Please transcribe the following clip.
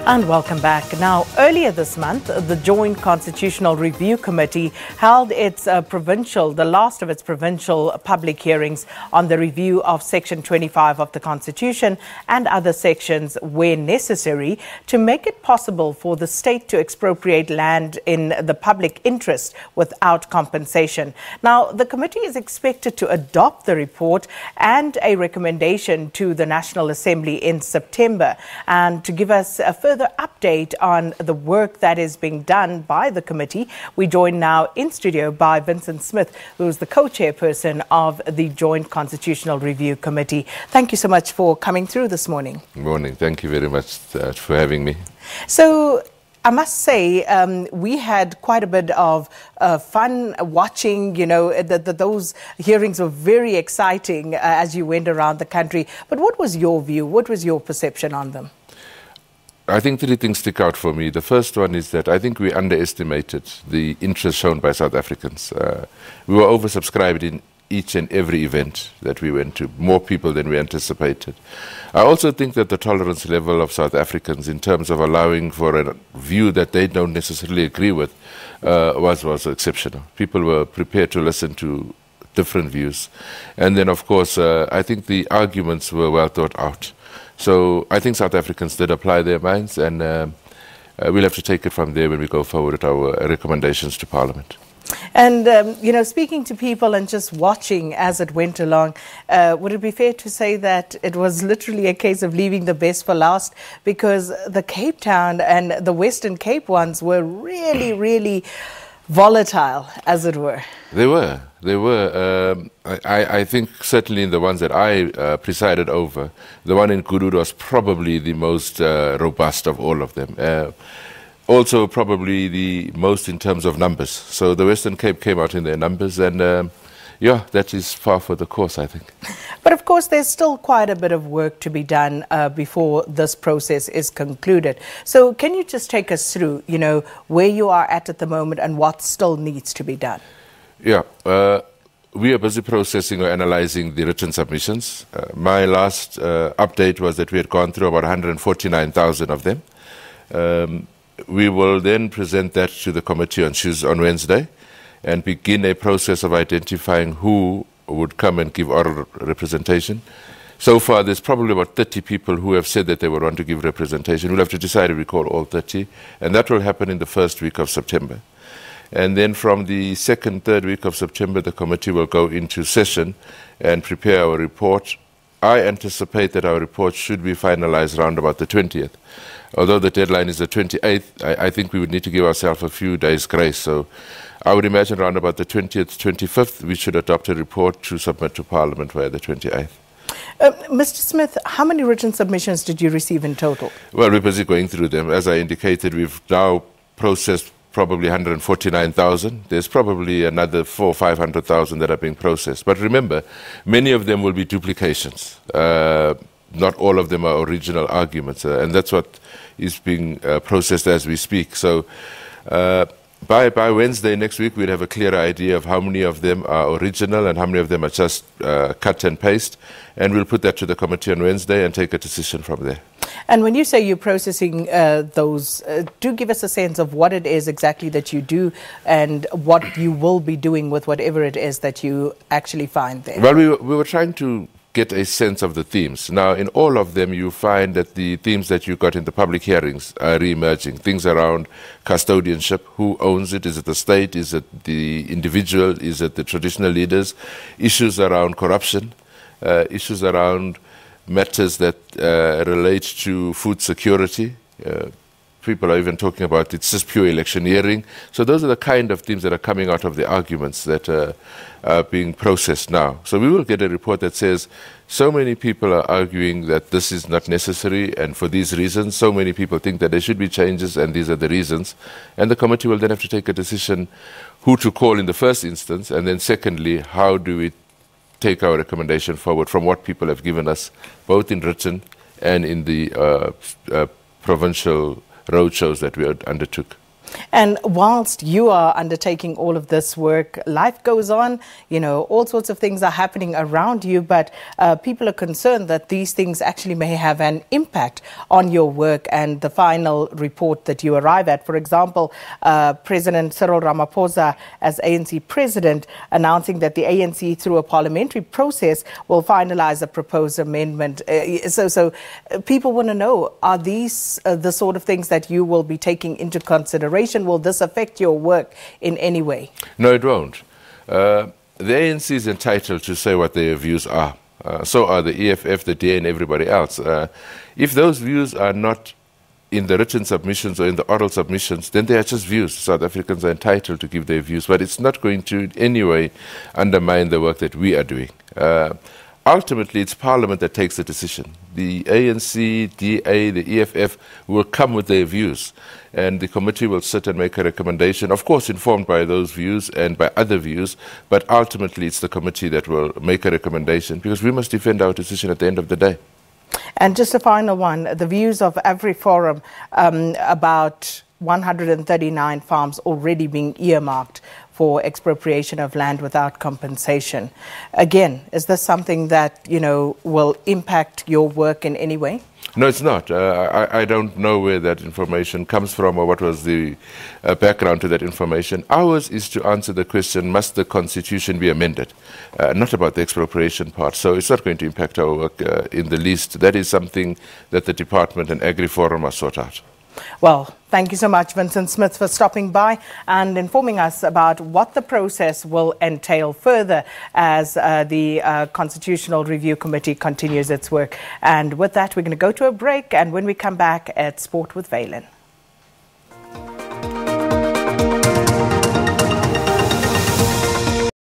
And welcome back. Now, earlier this month, the Joint Constitutional Review Committee held its the last of its provincial public hearings on the review of Section 25 of the Constitution and other sections where necessary to make it possible for the state to expropriate land in the public interest without compensation. Now, the committee is expected to adopt the report and a recommendation to the National Assembly in September. And to give us a further update on the work that is being done by the committee, we join now in studio by Vincent Smith, who is the co-chairperson of the Joint Constitutional Review Committee. Thank you so much for coming through this morning. Good morning. Thank you very much for having me. So, I must say, we had quite a bit of fun watching, those hearings were very exciting as you went around the country. But what was your view? What was your perception on them? I think three things stick out for me. The first one is that I think we underestimated the interest shown by South Africans. We were oversubscribed in each and every event that we went to, more people than we anticipated. I also think that the tolerance level of South Africans in terms of allowing for a view that they don't necessarily agree with was exceptional. People were prepared to listen to different views. And then, of course, I think the arguments were well thought out. So I think South Africans did apply their minds, and we'll have to take it from there when we go forward with our recommendations to Parliament. And, speaking to people and just watching as it went along, would it be fair to say that it was literally a case of leaving the best for last? Because the Cape Town and the Western Cape ones were really, really volatile, as it were. They were. I think certainly in the ones that I presided over, the one in Gudud was probably the most robust of all of them. Also probably the most in terms of numbers. So the Western Cape came out in their numbers, and that is par for the course, I think. But of course, there's still quite a bit of work to be done before this process is concluded. So can you just take us through, where you are at the moment and what still needs to be done? Yeah, we are busy processing or analyzing the written submissions. My last update was that we had gone through about 149,000 of them. We will then present that to the committee on Wednesday and begin a process of identifying who would come and give oral representation. So far, there's probably about 30 people who have said that they would want to give representation. We'll have to decide if we call all 30, and that will happen in the first week of September. And then from the second, third week of September, the committee will go into session and prepare our report. I anticipate that our report should be finalized around about the 20th. Although the deadline is the 28th, I think we would need to give ourselves a few days' grace. So I would imagine around about the 20th, 25th, we should adopt a report to submit to Parliament by the 28th. Mr. Smith, how many written submissions did you receive in total? Well, we're busy going through them. As I indicated, we've now processed probably 149,000. There's probably another 400,000 or 500,000 that are being processed. But remember, many of them will be duplications. Not all of them are original arguments, and that's what is being processed as we speak. So by Wednesday next week, we'll have a clearer idea of how many of them are original and how many of them are just cut and paste, and we'll put that to the committee on Wednesday and take a decision from there. And when you say you're processing those, do give us a sense of what it is exactly that you do and what you will be doing with whatever it is that you actually find there. Well, we were trying to get a sense of the themes. Now, in all of them, you find that the themes that you got in the public hearings are re-emerging. Things around custodianship, who owns it? Is it the state? Is it the individual? Is it the traditional leaders? Issues around corruption, issues around matters that relate to food security. People are even talking about it's just pure electioneering. So those are the kind of themes that are coming out of the arguments that are being processed now. So we will get a report that says so many people are arguing that this is not necessary and for these reasons. So many people think that there should be changes and these are the reasons. And the committee will then have to take a decision who to call in the first instance, and then secondly, how do we take our recommendation forward from what people have given us, both in written and in the provincial roadshows that we undertook. And whilst you are undertaking all of this work, life goes on, you know, all sorts of things are happening around you, but people are concerned that these things actually may have an impact on your work and the final report that you arrive at. For example, President Cyril Ramaphosa, as ANC president, announcing that the ANC, through a parliamentary process, will finalize a proposed amendment. So people want to know, are these the sort of things that you will be taking into consideration? Will this affect your work in any way? No, it won't. The ANC is entitled to say what their views are. So are the EFF, the DA, and everybody else. If those views are not in the written submissions or in the oral submissions, then they are just views. South Africans are entitled to give their views, but it's not going to in any way undermine the work that we are doing. Ultimately, it's Parliament that takes the decision. The ANC, DA, the EFF will come with their views, and the committee will sit and make a recommendation, of course informed by those views and by other views, but ultimately it's the committee that will make a recommendation, because we must defend our decision at the end of the day. And just a final one, the views of AfriForum about 139 farms already being earmarked for expropriation of land without compensation. Again, is this something that, you know, will impact your work in any way? No, it's not. I don't know where that information comes from or what was the background to that information. Ours is to answer the question, must the Constitution be amended? Not about the expropriation part. So it's not going to impact our work in the least. That is something that the Department and AgriForum must sort out. Well, thank you so much, Vincent Smith, for stopping by and informing us about what the process will entail further as the Constitutional Review Committee continues its work. And with that, we're going to go to a break, and when we come back at Sport with Valen.